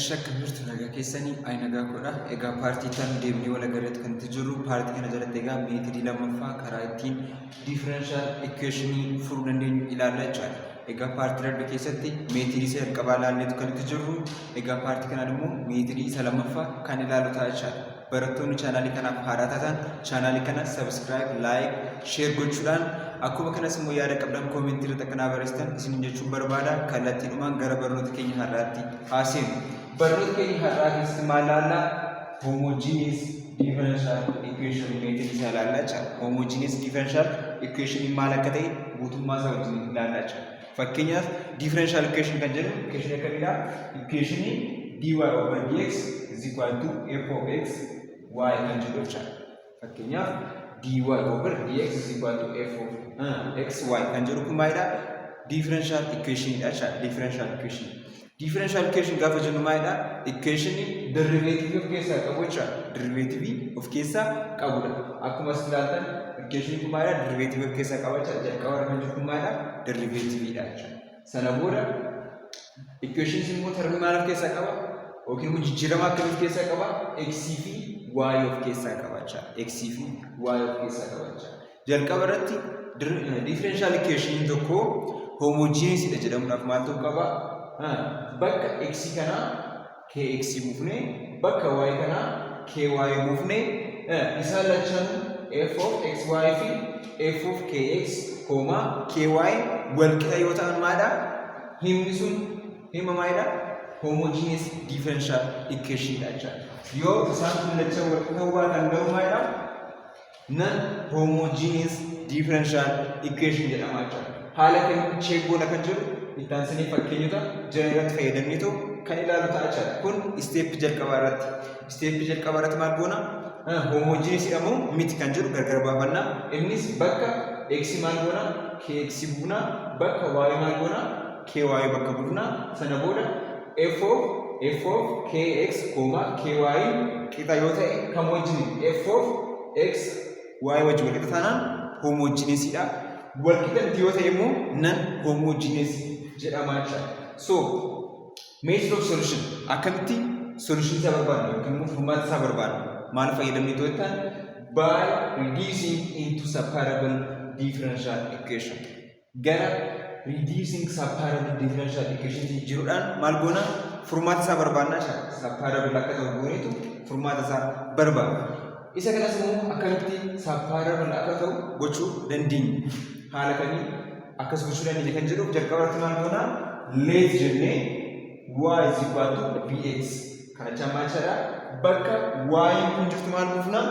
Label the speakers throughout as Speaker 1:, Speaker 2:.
Speaker 1: Ashaka mirtu naga keessanii ay nagaa godha. Egaa paartii tan deemnee wal agarreetti kan jiru paartii kana jalatti egaa meetirii lammaffaa karaa ittiin differential equation furuu dandeenyu ilaallaa jechuudha. Egaa paartii darbe keessatti meetirii isa jalqabaa ilaalleetu kan jiru. Egaa paartii kanaan immoo meetirii isa lammaffaa kan ilaallu ta'a jechuudha. Barattoonni chaanaalii kanaaf haaraa taatan chaanaalii kana subscribe, like, share gochuudhaan akkuma kanas immoo yaada qabdan comment irratti akka naa barreessitan isin jechuun barbaada. Kallattiidhumaan gara barnoota keenya har'aatti haaseenu. Barnoota keenya har'aa keessatti maal ilaallaa? Homogeneous differential equation meetirii isa ilaallaa jechuudha. Homogeneous differential equation maal akka ta'e guutummaa isaa wajjin ilaallaa jechuudha. Fakkeenyaaf differential equation kan jedhu equation akkamidha? Equation dy over dx is equal to f of x y kan jedhu jechuudha. Fakkeenyaaf dy over dx is equal to f of x y kan jedhu kun maalidha? Differential equation dha jechuudha. Differential equation. Differential equation gaafa jennu maalidha? Equation derivative of keessaa qabu jechuudha. Derivative of keessaa qabudha. Akkuma as ilaaltan equation kun maalidha? Derivative of keessaa qaba jechuudha. Jalqaba kan jiru kun maalidha? Derivative dha jechuudha. Sana booda equation immoo termi maal of keessaa qaba? Yookiin immoo jijjiirama akkamii of keessaa qaba? X fi y of keessaa qaba jechuudha. X fi y of keessaa qaba jechuudha. Jalqaba irratti differential equation tokko homogeneous dha jedhamuudhaaf maal ta'uu qaba? Bakka x kana kx buufnee bakka y kana ky buufnee isaan lachan f of xy fi f of kx ky wal qixa yoo ta'an maalidha? Himni sun hima maalidha? Homogeneous differential equation dha jechuudha. Yoo isaan kun lachan wal qixa ta'uu danda'u maalidha? Non homogeneous differential equation jedhama jechuudha. Haala kamiin check goona kan jedhu ittaan sanii fakkeenyota jiran irratti fayyadamneetu kan ilaalu ta'a jechuudha. Kun step jalqabaa irratti. Step jalqabaa irratti maal goona? Homogeneous jedhamu miti kan jedhu gargar baafannaa. Innis bakka x maal goona? Kx buufna. Bakka y maal goona? Ky bakka buufna. Sana booda f of kx, ky qixa yoo ta'e kam wajjin f of x y wajjin wal qixa taanaan homogeneous dha. Wal qixa yoo ta'e immoo non homogeneous jedhama jechuudha. So method of solution akkamitti solution isaa barbaadna yookiin immoo furmaata isaa barbaadna maal fayyadamnee to'atan? By reducing into separable differential equation. Gara reducing separable differential equation jijjiiruudhaan maal goona? Furmaata isaa barbaadna jechuudha. Separable akka ta'u goonetu furmaata isaa barbaadna. Isa kanas immoo akkamitti separable akka ta'u gochuu dandeenya? Haala kamiin akkas gochuu dandeenya kan jedhuuf jalqaba irratti maal goona? Let jennee y is equal to vx kana chamaa jechuudha. Bakka y kun jirtu maal buufna?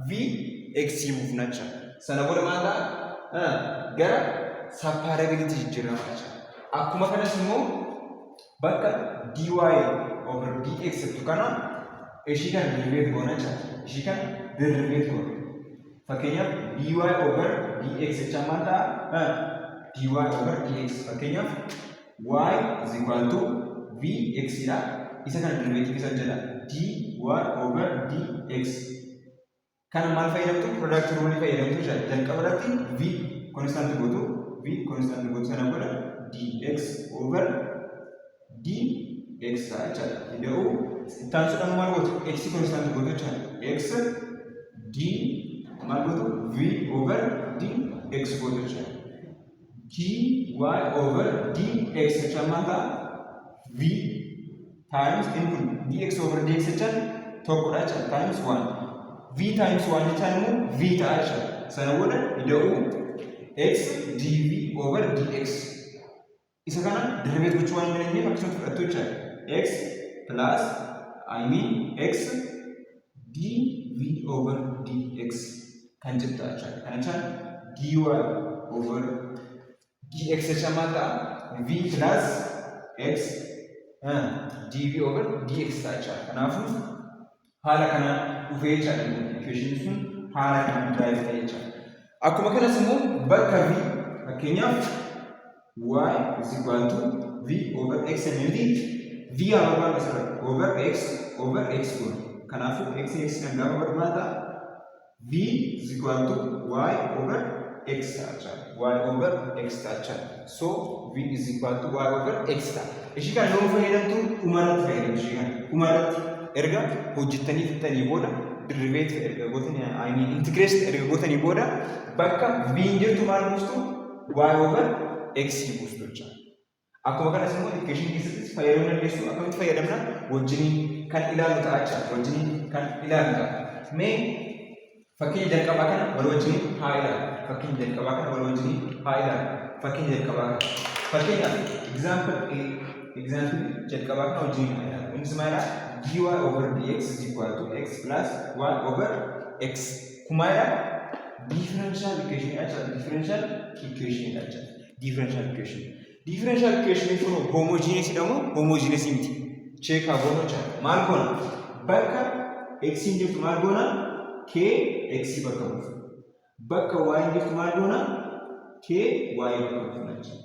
Speaker 1: Vx buufna jechuudha. Sana booda maal ta'a? Gara separability jijjiirama jechuudha. Akkuma kanas immoo bakka dy over dx jettu kana ishii kan derivative goona jechuudha. Ishii kan derivative goona. Fakkeenyaaf dy over dx jechaan maal ta'a? Dy over dx. Fakkeenyaaf y is equal to vx dha. Isa kan derivative isa jedha. Dy over dx. Kana maal fayyadamtu? Product rule fayyadamtu jechuudha. Jalqaba irratti v constant gootu sana booda dx over dx ta'a jechuudha. Ida'uu ittaan sudhaan maal gootu? X constant gootu jechuudha. X d maal gootu? V over dx gootu jechuudha. Dy over dx jechaan maal ta'a? V times input dx over dx jechaan tokkodha jechuudha. Times 1. V times 1 jechaan immoo v ta'a jechuudha. Sana booda ida'uu x dv over dx. Isa kana derivative gochuu waan dandeenyeef akkasuma fudhattu jechuudha. X plus x dv over dx kan jettu jechuudha. Kana jechaan dy over dx jechaan maal ta'a? V plus x dv over dx ta'a jechuudha. Kanaafuu haala kanaan dhufee jechuudha. Equation sun haala kanaan drive ta'e jechuudha. Akkuma kanas immoo bakka v fakkeenyaaf y is equal to v over x nuti v barbaadna asirratti over x goona. Kanaafuu x kan gaafa barbaadna v is equal to y over x ta'a y over x ta'a so v is equal to y over x ta'a ishii kana yoo fayyadamtu umarratti fayyadamtu ishii kana umarratti erga hojjettanii fixanii booda derivative erga gootanii I mean integrate erga gootanii booda bakka v jirtu maal buustu y over x buustu jechuudha. Akkuma kanas immoo equation keessatti fayyadamuu dandeessu akkamitti fayyadamna wajjiniin kan ilaalu ta'a jechuudha wajjiniin kan ilaalu ta'a. Mee fakkiin jalqabaa kana wal wajjiniin haa ilaalu. Fakkiin jalqabaa kana wal wajjiniin haa ilaalu. Fakkiin jalqabaa kana fakkeenyaaf example jalqabaa kana wajjiniin haa ilaalu. Innis maal dy over dx is equal to x plus y over x. Kumaadha differential equation differential equation kun homogeneous jedhamu homogeneous miti. Check haa goonu jechuudha. Maal goona? Bakka x hin jirtu maal goona? K x bakka buufa. Bakka y hin jirtu maal goona? K y bakka buufa.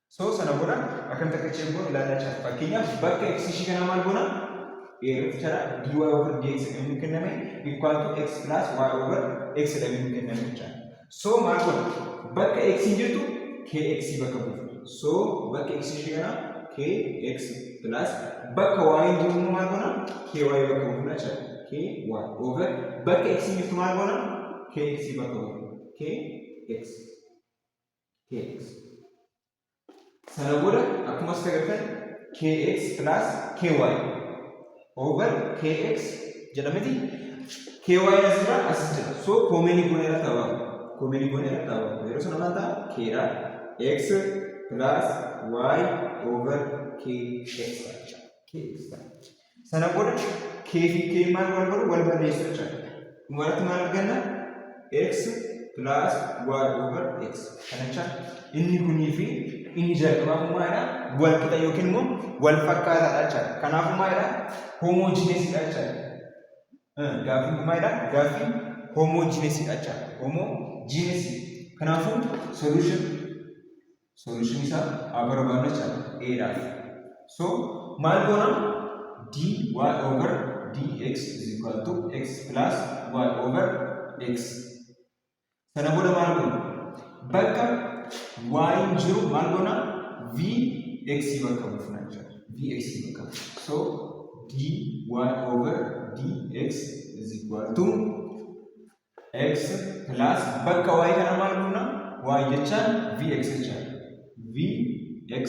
Speaker 1: So sana booda akkamitti akka check goonu ilaalaa jira. Fakkeenyaaf bakka x ishii kana maal goona? Jara dy over dx jedhamee kenname equal to x plus y over x jedhamee kenname jechuudha. So maal goona? Bakka x hin jirtu kx bakka buufa. So bakka x ishii kana kx plus bakka y hin jirtu maal goona? Ky bakka buufa jechuudha. Ky over bakka x hin jirtu maal goona? Kx bakka buufa. Kx. Sana booda akkuma as agartan kx plus ky over kx jedhameti ky asirra as jira. So koomeni goneera ta'aa. Yeroo sana maal ta'a? K dha x plus y over kx. Sana booda k fi k maal wal balleessu jechuudha. Dhumarratti maal arganna? X plus y over x. Kana jecha inni kunii fi inni jalqabaa maadha? Wal qixa yookiin immoo wal fakkaataadha jechuudha. Kanaafuu maadha? Homogeneous dha jechuudha. Gaafiin maadha? Gaafiin homogeneous dha jechuudha. Homogeneous. Kanaafuu solution isaa haa barbaadnu jechuudha. A dhaaf. So maal goona? dy over dx is equal to x plus y over x. Sana booda maal goona? Bakka y hin jiru maal goona? Vx bakka buufna jechuudha. Vx bakka buufna. So dy over dx is equal to x plus bakka y kana maal goona? Y jechaan vx jechaadha. Vx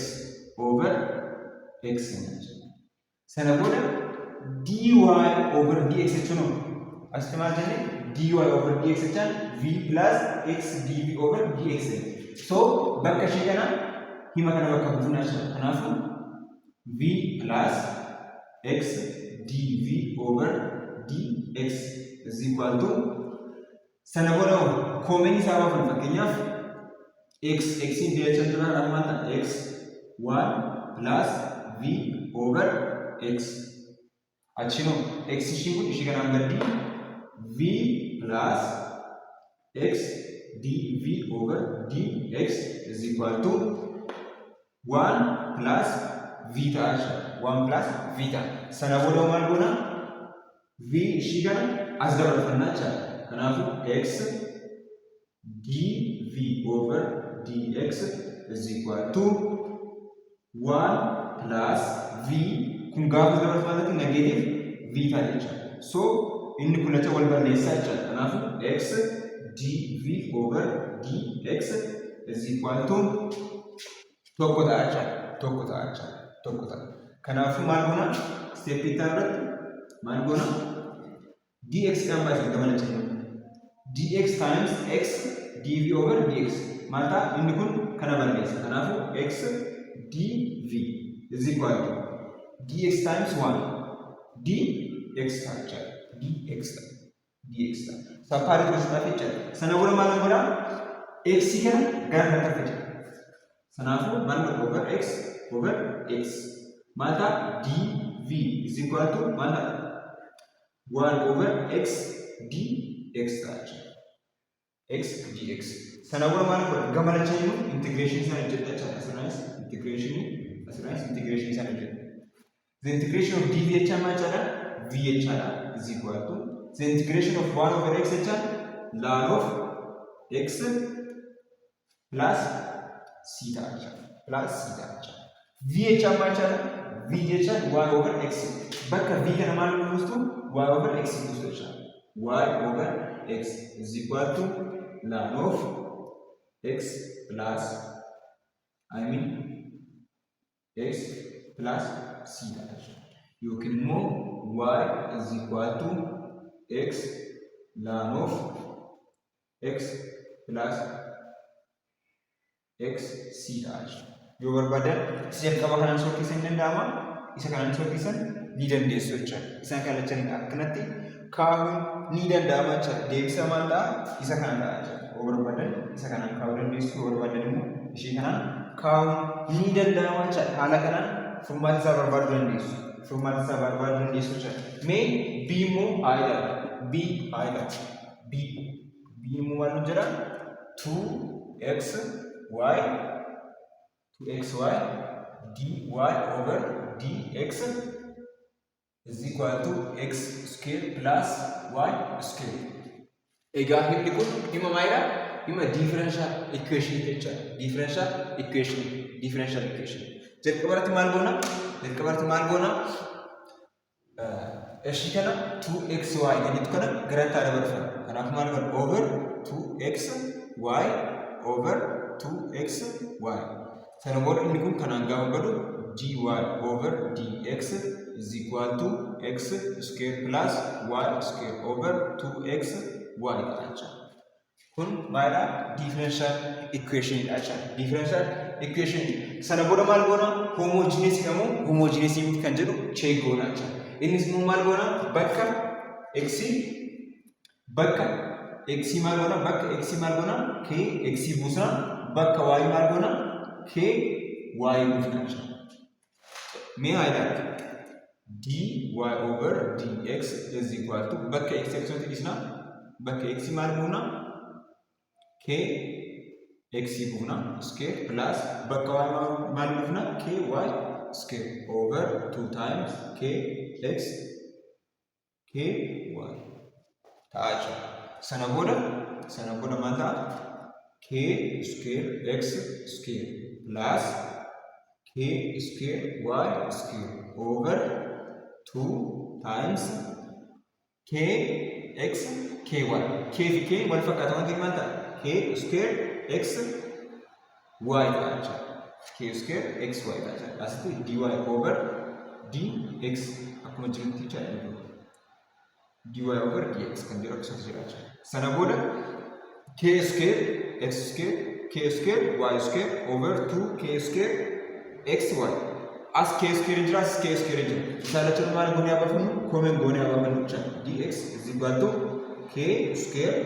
Speaker 1: over x jechuudha. Sana booda dy over dx jechuun asitti maal jennee? Dy over dx jechaan v plus x dv over dx. So bakka ishee kana hima kana bakka buufna jechuudha. Kanaafuu v plus x dv over dx is equal to sana booda koomeni isaa baafna. Fakkeenyaaf x in direction dura maal ta'a? X 1 plus v over x. Achino x ishii kun ishii kanaan gaddi v plus x dv over dx is equal to 1 plus v ta'a. 1 plus v ta'a. Sana booda maal goona? V ishii kana as dabalfannaa jechuudha. Kanaafuu x dv over dx is equal to 1 plus v. Kun gaafa dabalfannatti negative v ta'a jechuudha. So inni kun acha wal balleessaa jechuudha. Kanaafuu x dv over dx is equal to tokko ta'a jechuudha. Kanaafuu maal goona? Step itti irratti maal goona? dx dhaan baasee gamana jennu. Dx times x dv over dx. Maal ta'a? Inni kun kana balleessa. Kanaafuu x dv is equal to dx times 1 dx ta'a. dx ta'a. Sappaaritti gochuudhaaf jechuudha. Sana booda maal godhaa? X kana gara kan fida. Kanaafuu maal godha? Over x over x. Maal ta'a? dv is equal to maal ta'a? 1 over x dx ta'a. X dx. Sana booda maal godha? Gamana jennu integration sana hojjedha jechuudha. Asirraanis integration sana hojjedha. The integration of dv jechaan maal jechaadha? V jechaadha is equal to the integration of 1 over x jechaan ln of x plus c ta'a plus c ta'a v jecha macha v jecha y over x bakka v kana maal buustu y over x buustu jecha y over x is equal to ln of x plus x plus c ta'a yookiin immoo y is equal to x ln of x plus x c ta'a yoo barbaadan isa jalqaba kanaan sookkisan ni danda'ama isa kanaan sookkisan ni dandeessu jechuudha isaan kana lachaniin akkanatti kaa'uun ni danda'ama jechuudha deebisa maal ta'a isa kana ta'a jechuudha yoo barbaadan isa kanaan kaa'uu dandeessu yoo barbaadan immoo ishee kanaan kaa'uun ni danda'ama jechuudha haala kanaan furmaata isaa barbaaduu dandeessu furmaata isaa barbaaduu dandeessu jechuudha mee b immoo aayidha b aayidha b immoo maal jira 2x y 2xy dy over dx is equal to x square plus y square. Egaa himni kun hima maalidha? Hima differential equation jechuudha. Differential equation. Jalqabarratti maal goona? Ishii kana 2xy jedhitu kana garantaa dabarfama. Kanaaf maal goona? Over 2xy over 2xy. Sana booda inni kun kanaan gaafa galu dy over dx is equal to x square plus y square over 2xy ta'a. Kun maalidha? Differential equation ta'a. Differential equation sana booda maal goona? Homogeneous immoo homogeneous miti kan jedhu check goona jechuudha. Innis immoo maal goona? Bakka x maal goona? K x buusna bakka y maal goona? K y buufna jechuudha. Mee haayidhaatti dy over dx is equal to bakka x nuti dhisna bakka x maal buufna? K x buufna square plus bakka y maal buufna? K y square over 2 times k x k y ta'a jechuudha. Sana booda maal ta'a? K square x square plus k square y square over 2 times k x k y. K fi k wal fakkaata wanti maal ta'a? K square x y ta'a jechuudha. K square x y ta'a jechuudha. Asitti dy over dx akkuma jirutti jechuudha. Dy over dx kan jedhu akkasumas jira jechuudha. Sana booda k square x square k square y square over 2 k square x y. As k square jira as k square jira. Isa lachuu maal goonee abaafnu? Komen goonee abaafnu jechuudha. Dx is equal to k square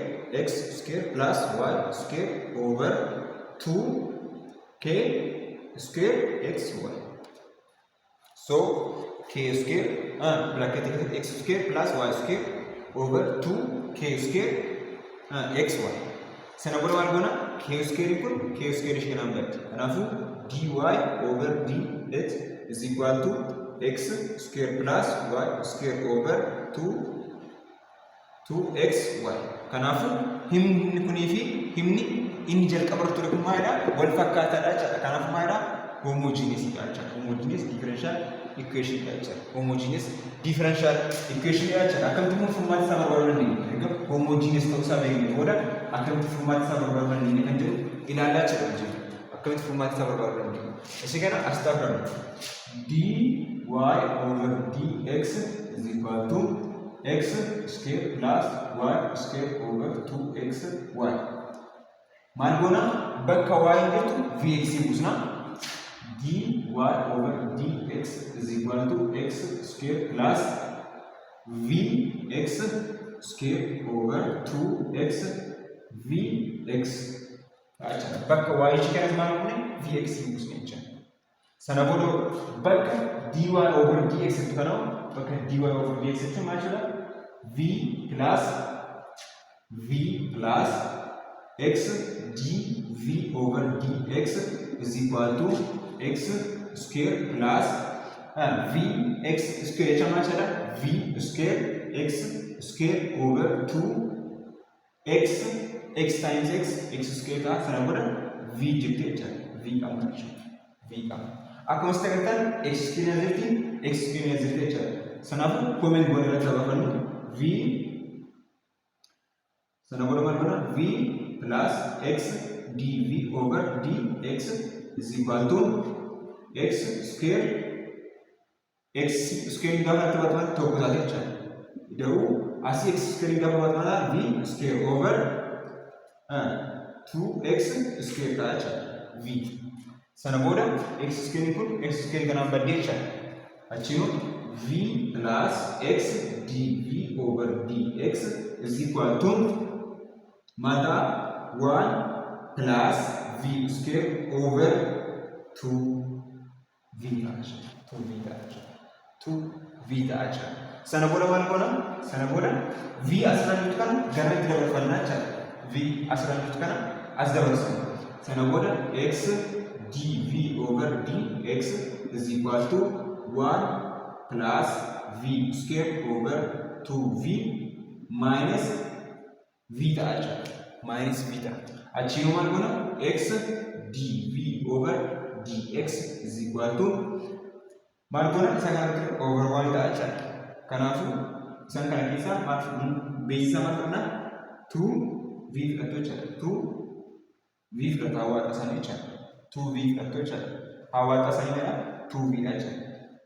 Speaker 1: x square plus y square over 2 k square x y. So k square bracket x square plus y square over 2 k square x y. Sana booda maal goona? K square kun k square ishee kanaan gadi. Kanaafuu dy over dx is equal to x square plus y square over 2xy. Kanaafuu himni kunii fi himni inni jalqabarra ture kun maalidha? Wal fakkaataadha jechuudha. Kanaafuu maalidha? Homogeneous jechuudha. Homogeneous differential equation jechuudha. Homogeneous differential equation jechuudha. Akkamitti immoo furmaata isaa barbaaduu dandeenya? Egaa homogeneous ta'uu isaa beeknee booda akkamitti furmaata isaa barbaaduu dandeenya kan jedhu ilaalaa jira. Akkamitti furmaata isaa barbaaduu dandeenya? Ishee kana as taafran dy over dx is equal to x square plus y square over 2xy. Maal goona? Bakka y jettu vx buusna. Dy over dx is equal to x square plus vx square over 2x vx. Bakka y ishee kanas maal goone? Vx buusne jechuudha. Sana booda bakka dy over dx jettu kana bakka dy over dx jechuun maal jechuudha? v plus x dv over dx is equal to x square plus vx square jechuun maal jechuudha? V square x square over 2 x times x square ta'a. Sana booda v jirti jechaadha. V qabna jechuudha. V qabna. Akkuma sitti agartan x square jirti x square jirti jechaadha. Kanaafuu comment goone irratti taphafannu v sana booda maal goona v plus x dv over dx is equal to x square gaafa irratti barbaadu tokko taate jechaadha. Ida'uu asii x square gaafa barbaadu v square over 2x square ta'a jechaadha. V sana booda x square kun x square kanaan baddee jechaadha. Achiin v plus x dv over dx is equal to mata 1 plus v square over 2v ta'a. 2v ta'a. Sana booda maal goona? Sana booda v asirra jirtu kana gara itti dabarfannaa jechaadha. V asirra jirtu kana as dabarsanna. Sana booda x dv over dx is equal to 1 plus v square over 2v minus v ta'a jechaadha. Minus v ta'a. Achiin maal goona? X dv over dx is equal to maal goona? Isa kanatti over 1 ta'a jechaadha. Kanaafuu isaan kana keessaa maal beeksisa maal qabna? 2v fudhattu jechaadha. 2v fudhatu hawaasa isaanii jechaadha. 2v fudhattu jechaadha. Hawaasa isaanii dha 2v dha jechaadha.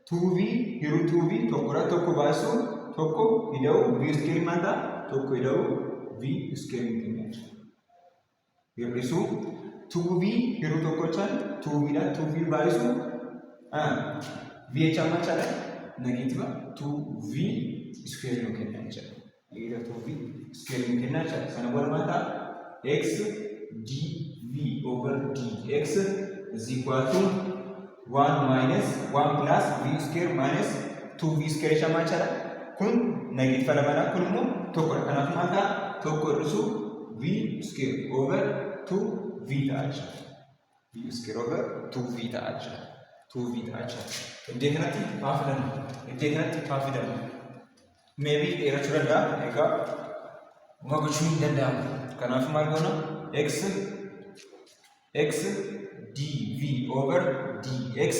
Speaker 1: 2v yeroo 2v tokkodha tokko baasuu tokko ida'u v square maal ta'a? Tokko ida'u v square kenna jechaadha. Hir'isuu 2v yeroo tokko jechaan 2v dha 2v baasuu v jechaan maal jechaadha? Negative 2v square nu kenna jechaadha. Negative 2v square nu kenna jechaadha. Sana booda maal ta'a? X dv over dx is equal to 1 minus 1 plus v square minus 2v square jecha maal jechaadha? Kun negative lamadha. Kun immoo tokkodha. Kanaaf maal ta'a? Tokko hir'isuu v square over 2v ta'a jechaadha. V square over 2v ta'a jechaadha. 2v ta'a jechaadha. Iddoo kanatti haa fidannu. Iddoo kanatti haa fidannu. Maybe dheerachuu danda'a. Egaa uma gochuu hin danda'amu. Kanaaf maal goona? x dv over dx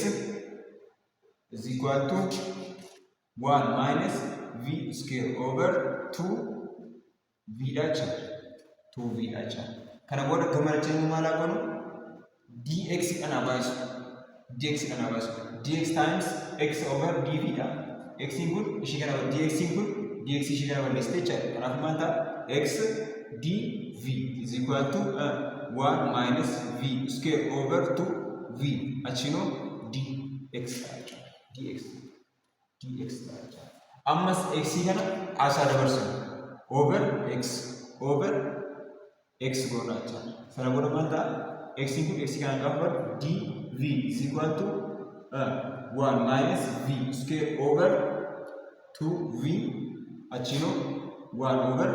Speaker 1: is equal to 1 minus v square over 2v dacha 2v dacha. Kana booda gammachuun maal haa goonu? dx kana baasu dx times x over dv dha. X kun ishii kana dx ishii kana balleessite jechaadha. Kanaaf maal ta'a? X dv is equal to 1 minus v square over 2v achino dx ta'a. dx ta'a. Ammas x kana asaa dabarsu over x goona jechaadha. Sana booda maal ta'a? X kun x kana gaafa dv is equal to 1 minus v square over 2v achino 1 over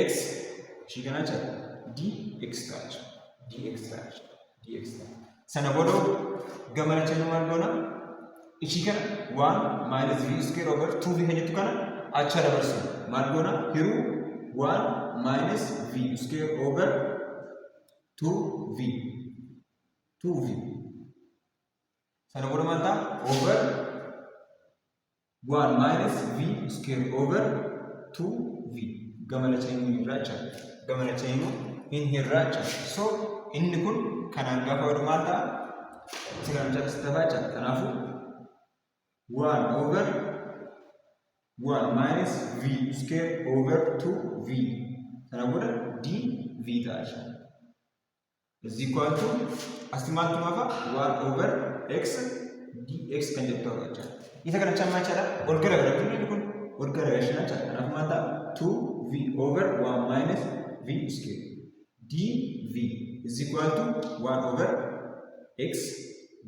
Speaker 1: x ishii kana jechaadha. dx ta'a. Sana booda gammachuun maal goona? Ishii kana 1 minus v square over 2v kan jettu kana acha dabarsu maal goona? Hiruu 1 minus v square over 2v. Sana booda maal ta'a? Over 1 minus v square over 2v. Gammachuun hin hirraacha. So inni kun kanaan gaafa wadu maal ta'a? Itti kan jalastafaacha. Kanaafuu 1 over 1 minus v square over 2v. Sana booda dv ta'a. Is equal to asti maaltu maafa? 1 over x dx kan jettu jecha. Isa kana chammaa jechaadha. Ol garagalatu inni kun ol garagalchina jechaadha. Kanaaf maal ta'a? 2v over 1 minus v square dv is equal to 1 over x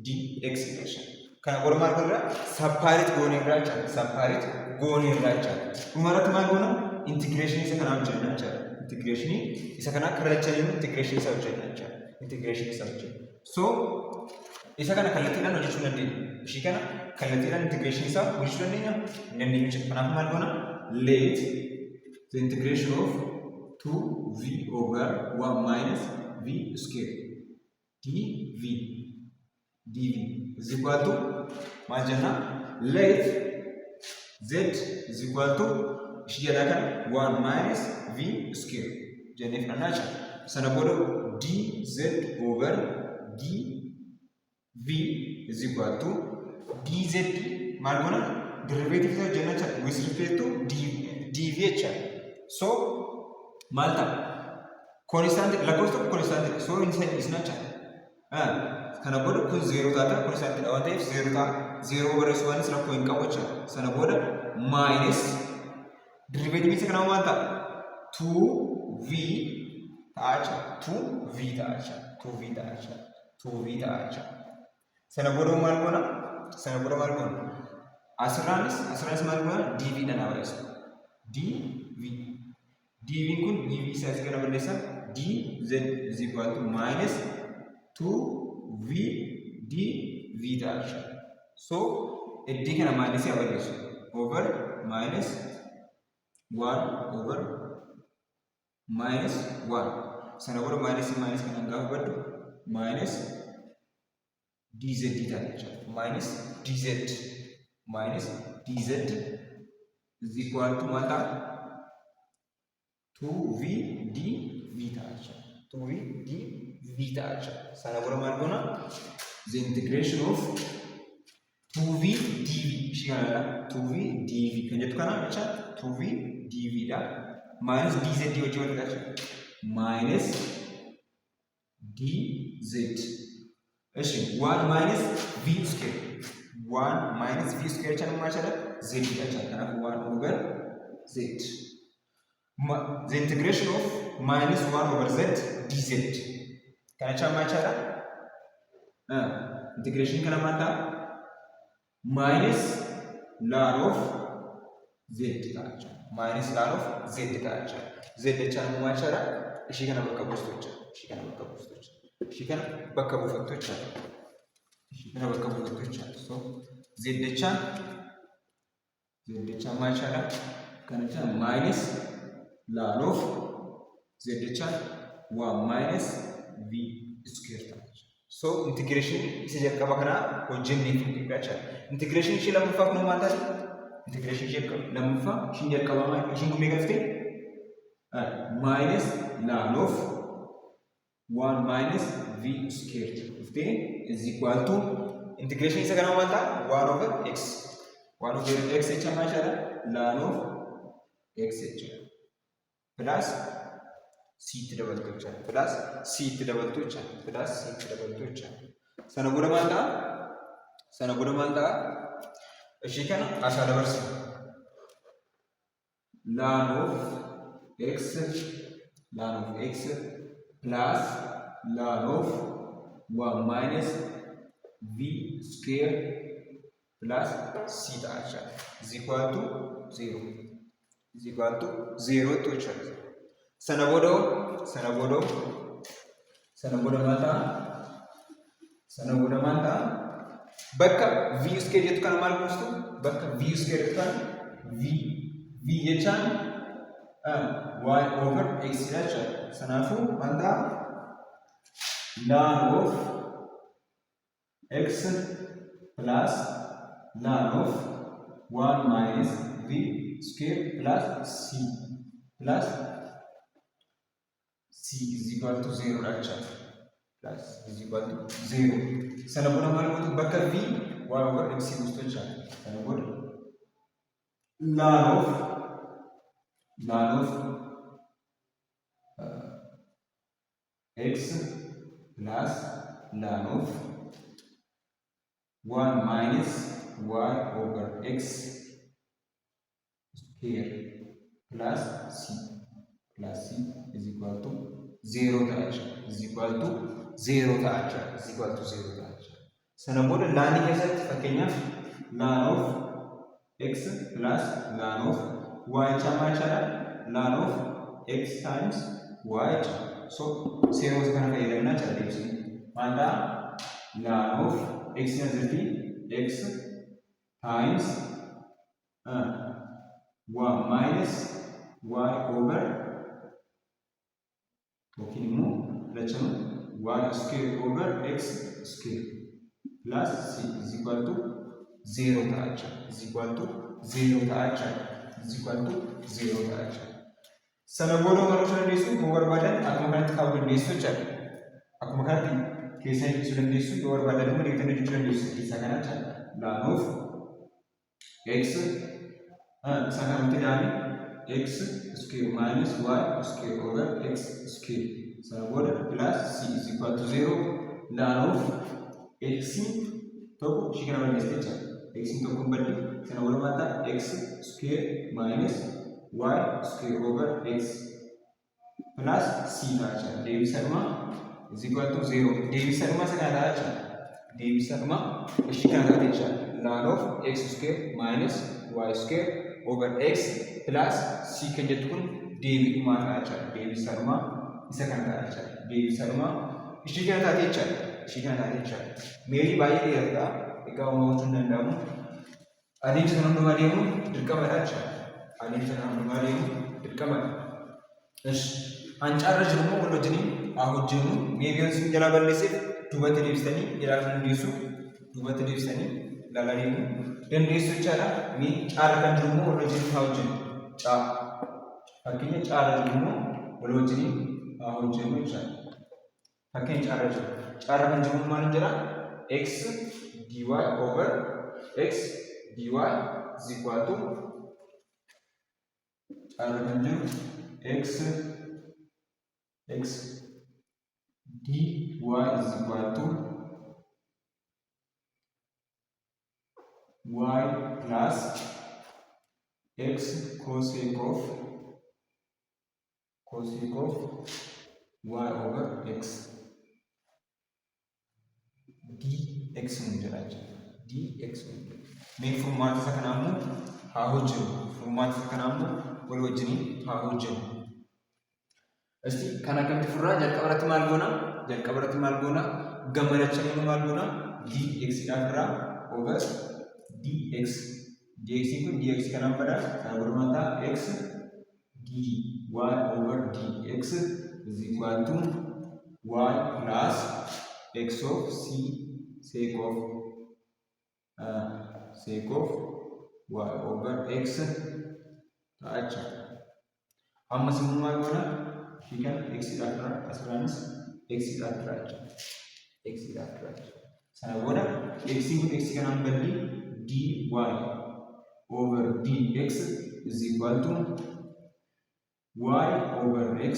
Speaker 1: dx jecha. Kana booda maal goona? Separate goone irraa jechaadha. Separate goone irraa jechaadha. Dhumarratti maal goona? Integration isa kanaa hojjenna jechaadha. Integration isa kanaa karrachaa jennu integration isa hojjenna jechaadha. Integration isa hojjenna. So isa kana kallattiidhaan hojjechuu dandeenya. Ishii kana kallattiidhaan integration isaa hojjechuu dandeenya. Dandeenya jechuudha. Kanaaf maal goona? Let the integration of 2v over 1 minus v v square dv is equal to maal jenna let z is equal to ishee jedha kana 1 minus v square jennee fudhannaa jechuudha. Sana booda dz over dv is equal to dz maal goona derivative ta'u jenna jechuudha with respect to dv jechuudha. So maal ta'a constant lakkoofsa constant so is not jechuudha. Kana booda kun 0 taata constant dha waan ta'eef 0 ta'a 0 barreessuu waan rakkoo hin qabu jechuudha. Sana booda minus derivative isa kana maal ta'a 2v ta'a 2v ta'a 2v ta'a 2v ta'a. Sana booda maal goona asirraanis maal goona dv dhaan barreessu dv kun dv isaa kana balleessa dz is equal to minus 2v dv ta'a. So iddii kana minus yaa balleessu over minus 1 over minus 1. Sana booda minus kana gaafa baddu minus dz ta'a jechuudha. Minus dz is equal to maal ta'a 2v dv ta'a jechuudha. 2v dv ta'a jechuudha. Sana booda maal goona the integration of 2v dv ishee kanadha 2v dv kan jettu kana jecha 2v dv dha minus dz wajjin wal fidha minus dz እሺ 1 minus v square 1 minus v square jecha maal jedha z jecha kanaaf 1 over z the integration of minus 1 over z dz kana jecha maal jedha integration kana maal ta'a minus ln of z ta'a minus ln of z ta'a z jecha maal jedha ishee kana bakka buustu jecha ishee kana bakka buustu jecha ishee kana bakka buufattu jecha so z jecha maal jedha kana jecha minus ln of z jecha 1 minus v square ta'a. So integration isa jalqaba kana hojjennee fi jecha integration ishee lammaffaa kun maal ta'a integration ishee lammaffaa ishee jalqaba maal ishee kun meeqa fite minus ln of 1 minus v square fite is equal to integration isa kana maal ta'a 1 over x jecha maal jedha ln of x jecha plus c itti dabaltu jecha sana booda maal ta'a ishee kana asaa dabarsa ln of x plus ln of 1 minus v square plus c ta'a jecha is equal to 0 to jecha sana booda maal ta'a bakka v square jettu kana maal buustu bakka v square jettu kana v jechaan y over x jecha sanaafu maal ta'a ln of x plus ln of 1 minus v square plus c is equal to 0 jecha plus is equal to 0 sana booda maal gootu bakka v y over x buustu jecha sana booda ln of x plus ln of 1 minus y over x square plus c is equal to 0 ta'a sana booda ln keessatti fakkeenyaaf ln of x plus ln of y jecha maal jedha ln of x times y so seerota kana fayyadamnaa jecha deebisnee maal ta'a ln of x asirratti x times 1 minus y over yookiin immoo ለቸኑ y square over x square plus c is equal to 0 ta'acha is equal to 0 ta'acha is equal to 0 ta'acha. Sana booda maruu dandeessu yoo barbaadan akkuma kanatti kaa'uu dandeessu jechuudha. Akkuma kanatti keessa ibsuu dandeessu yoo barbaadan immoo deeggarsa jechuu dandeessu keessa kanatti laanuuf x sakanatti daani x square minus y square over x square sana booda plus c is equal to 0 laanuuf x tokko ishee kana balleessite jechuudha. X tokko balli sana booda maata x square minus y square over x plus c ta'acha. Deebisarma is equal to 0. Deebisarma sana ta'acha. Deebisarma ishee kana ta'acha jechuudha. Ln of x square minus y square over x plus c kan jettu kun deebi'umaa ta'acha. Deebisarma isa kana ta'acha. Deebisarma ishee kana ta'acha jechuudha. Ishee kana ta'acha jechuudha. Meerii baay'ee dheeraadha. Egaa uumamuun danda'amu. Adeemsa kana hundumaa deemu dirqama ta'acha. Adeemsa kana hundumaa deemu dirqama. Hancaarra jiru immoo wal wajjiniin haa hojjennu. Meebiyoon isin jalaa balleesseef duubatti deebisanii ilaaluu dandeessu. Duubatti deebisanii ilaalaa deemuu dandeessu jechaadha. Caarra kan jiru immoo wal wajjiniin haa hojjennu. Fakkeenya caarra jiru immoo wal wajjiniin haa hojjennu jechaadha. Fakkeenya caarra jiru. Caarra kan jiru maal jedha? X dy over x dy is equal to caarra kan jiru x dy is equal to y plus x cosec of y over x dx mujaraja dx mee furmaata isa kanaamu haa hojjennu. Furmaata isa kanaamu wal wajjiniin haa hojjennu. Asti kana akkamitti furraa? Jalqaba irratti maal goona? Jalqaba irratti maal goona? Gammadachanii maal goona? dx irraa over dx. Dx kun dx kanaan bada kana gurmaata x dy over dx is equal to y plus x of c sec of y over x ta'acha. Amma simu maal goona? Hiikan x irraa asirraanis x irraa sana booda x kun x kanaan balli dy over dx is equal to y over x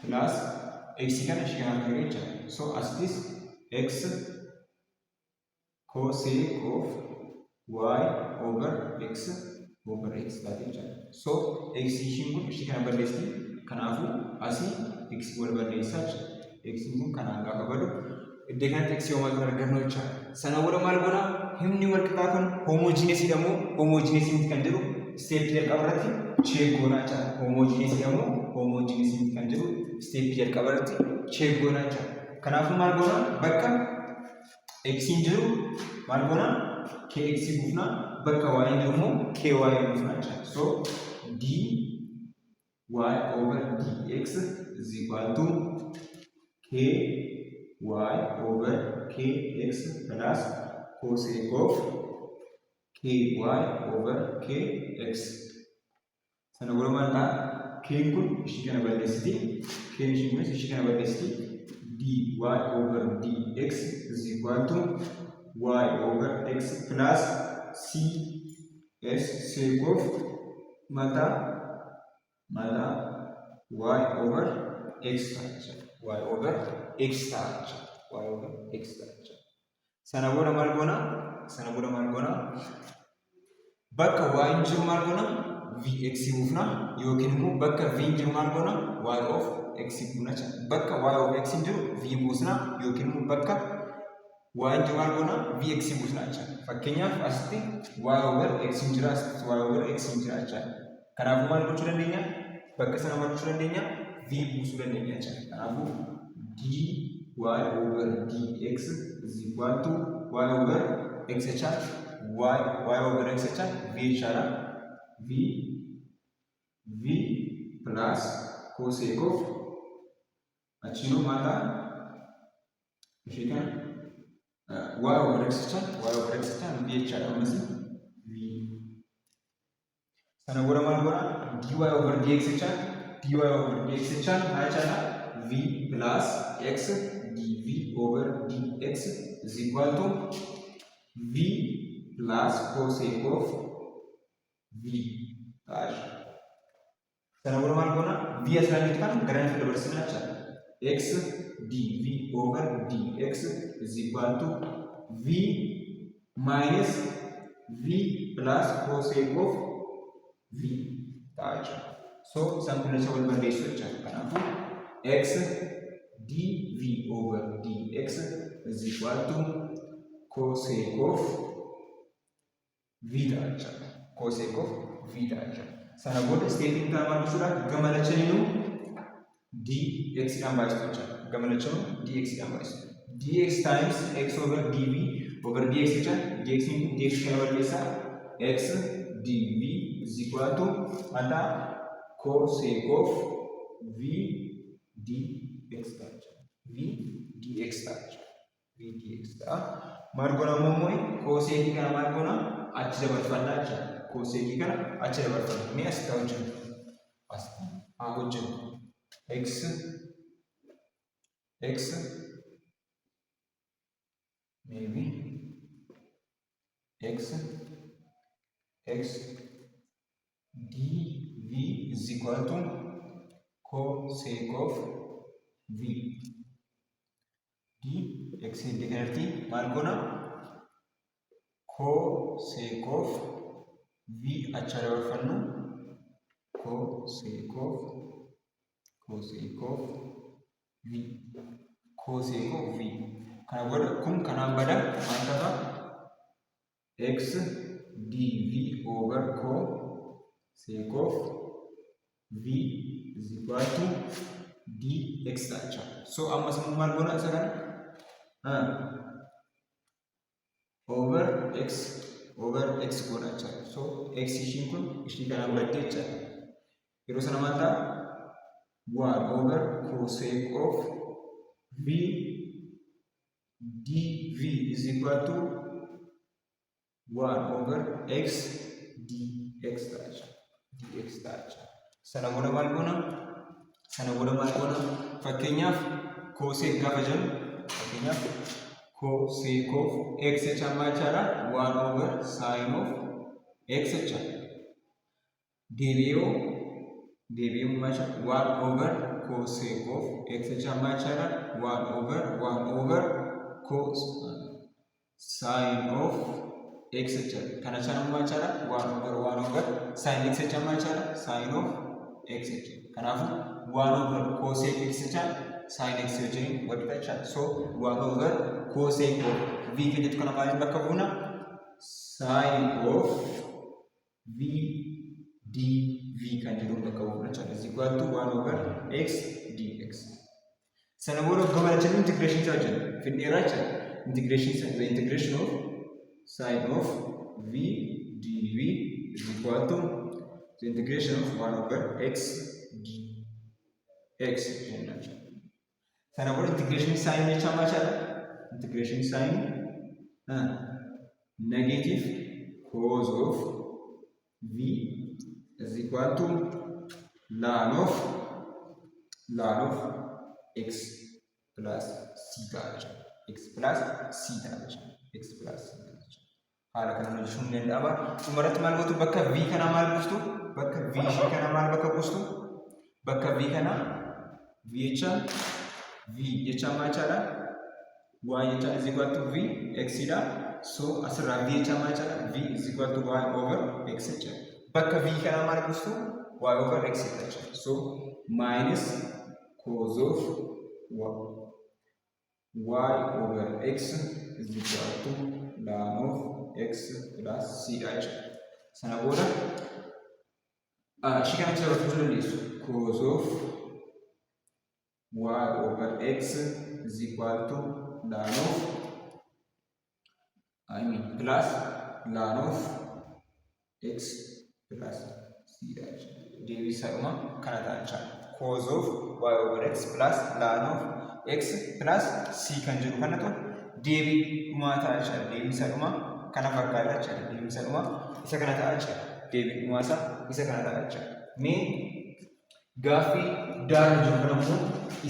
Speaker 1: plus x kana ishee kanaan argacha. So as this x cosec of y over x ta'acha. So x ishiin kun ishee kana balleessiti. Kanaafu asii x wal balleessaa jira. X kun kanaan gaafa badu iddoo kanatti x yoo maal argannu jecha. Sana booda maal goona? Himni wal qixaa kun homojineesii dhammoo homojineesii kan jedhu step jalqaba irratti check goonaa jira. Homojineesii dhammoo homojineesii kan jedhu step jalqaba irratti check goonaa jira. Kanaafu maal goona? Bakka x jiru maal goona? kx buufna. Bakka y jiru immoo ky buufna jira. So d y over dx is equal to ky over kx plus cosec of ky over kx. Sana booda maal ta'a? K kun ishee kana balleessiti. K ishee kunis ishee kana balleessiti. dy over dx is equal to y over x plus c s sec of mata y over x ta'acha. Y over x ta'acha. Sana booda maal goona? Bakka y jiru maal goona? Vx buufna yookiin immoo bakka v jiru maal goona? Y of x buufna. Bakka y of x jiru v buusna yookiin immoo bakka y jiru maal goona? Vx buusna. Fakkeenyaaf asitti y over x jira, asitti y over x jira jechuudha. Kanaafuu maal gochuu dandeenya? Bakka sana maal gochuu dandeenya? V buusuu dandeenya jechuudha. Kanaafuu dy over dx is equal to y over x jechuudha. Y over x jechuudha v jechuudha. V plus cosec of achino mala ishika y over x chan v cha amasi v sana gora mal gora dy over dx chan achana v plus x dv over dx is equal to v plus cosec of v dash sana gora mal gora v aslanit kan grand reversing cha x dv over dx is equal to v minus v plus cosec of v dash. So sample level ratio check kanafu x dv over dx is equal to cosec of v dash. Cosec of v dash. Sana boda statement tamal sura gamala cheninu dx ambasto cha gamala chenu dx ambasto dx times x over dv over dx cha dx into dx level lesa x dv is equal to mata cosec of v dx dash v dx dash v dx dash margona momoy cosec kana margona achira barfanda cha cosec kana achira barfanda me asta wajin asta wajin x maybe x dv is equal to cosec of v dx indicator margona cosec of v achara barfannu cosec of v kana boda kun kana bada mantaba x dv over cosec of v is equal to dx dash. So amma samu margona sagan over x gona cha. So x ishin kun ishi kana badde cha yero sana manta 1 over cosec of v dv is equal to 1 over x dx dash. Sana boda mal gona fakkeenyaaf cosec gaafa jennu fakkeenyaaf cosec of x cha machaadha 1 over sin of x cha dvo macha 1 over cosec of x cha machaadha 1 over cos sin of x cha kana chana machaadha 1 over sin x cha machaadha sin of x cha kanafu 1 over cosec x cha sin x wajin wadta cha. So 1 over cosec of v kenyatu kana maalin bakka buuna sin of v dv kan jedhu bakka buuna cha is equal to 1 over x dx. Sana boda gamala chennu integration cha wajin fidera cha the integration of sin of v dv is equal to the integration of 1 over x dx. Sana boda integration sign cha machaadha integration sign negative cos of v is equal to ln of x plus c dash hala kana jechuun danda'ama. Dhumarratti maal gootu bakka v kana maal buustu bakka v ishii kana maal bakka buustu bakka v kana v jecha machaadha y jecha is equal to v x dha. So asirraa v jecha machaadha v is equal to y over x jecha bakka v kana maal buustu y over x jecha. So minus cos of y over x is equal to ln of x plus c dash. Sana boda ishii kana jala bakka dandeessu cos of y over x is equal to ln of plus ln of x plus c dash. Deebii isaa kana ta'an cos of y over x plus ln of x plus c kan jedhu kanatu deebii dhumaa ta'a jechuudha. Deebii isa dhumaa kana fakkaata jechuudha. Deebii isa dhumaa isa kana ta'a jechuudha. Deebii dhumaa isa kana ta'a jechuudha. Mee gaaffii daara jiru kanammoo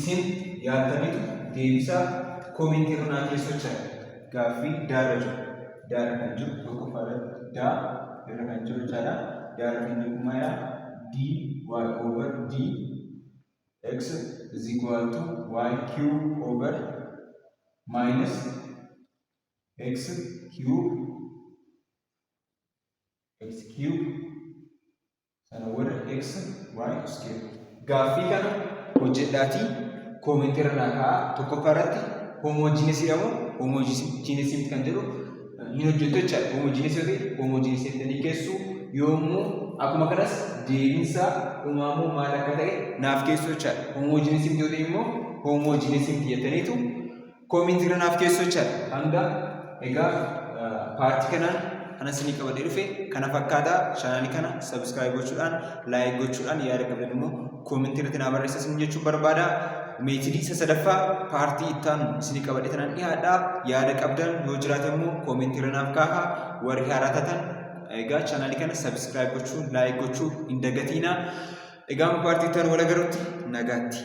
Speaker 1: isin yaadaniitu deebii isaa koomentii irra naa keessoo jechuudha. Gaaffii daara jiru. Daara kan jiru tokkoffaadha. Daa irra kan jiru jechuudha. Daara kan jiru maaya d y over d x is equal to y cube over minus x cube sana over x y square. Gaaffii kana hojjedhaatii koomentii irra naa kaa'aa. Tokkoffaa irratti homojiinesii dhamoo homojiinesii kan jedhu hin hojjettu jechaadha. Homojiinesii yoo ta'e homojiinesii jedhanii keessu yommuu akkuma kanas deebiinsaa dhumaamuu maal akka ta'e naaf keessu jechaadha. Homojiinesii yoo ta'e immoo homojiinesii jettaniitu koomentii irra naaf keessu jechaadha. Hanga egaa paartii kanaan kanas ni qabadee dhufe kana fakkaataa. Chaanaalii kana subscribe gochuudhaan like gochuudhaan yaada qabdan immoo koomentii irratti naa barreessaa jechuun barbaada. Meetidii sadaffaa paartii ittaanu isinii qabadhe tanaan dhiyaadhaa. Yaada qabdan yoo jiraate immoo koomentii irra naaf kaa'aa. Warri haaraa taatan egaa chaanaalii kana subscribe gochuun like gochuu hin dagatiina. Egaa paartii ittaanu wal agarruutti nagaatti.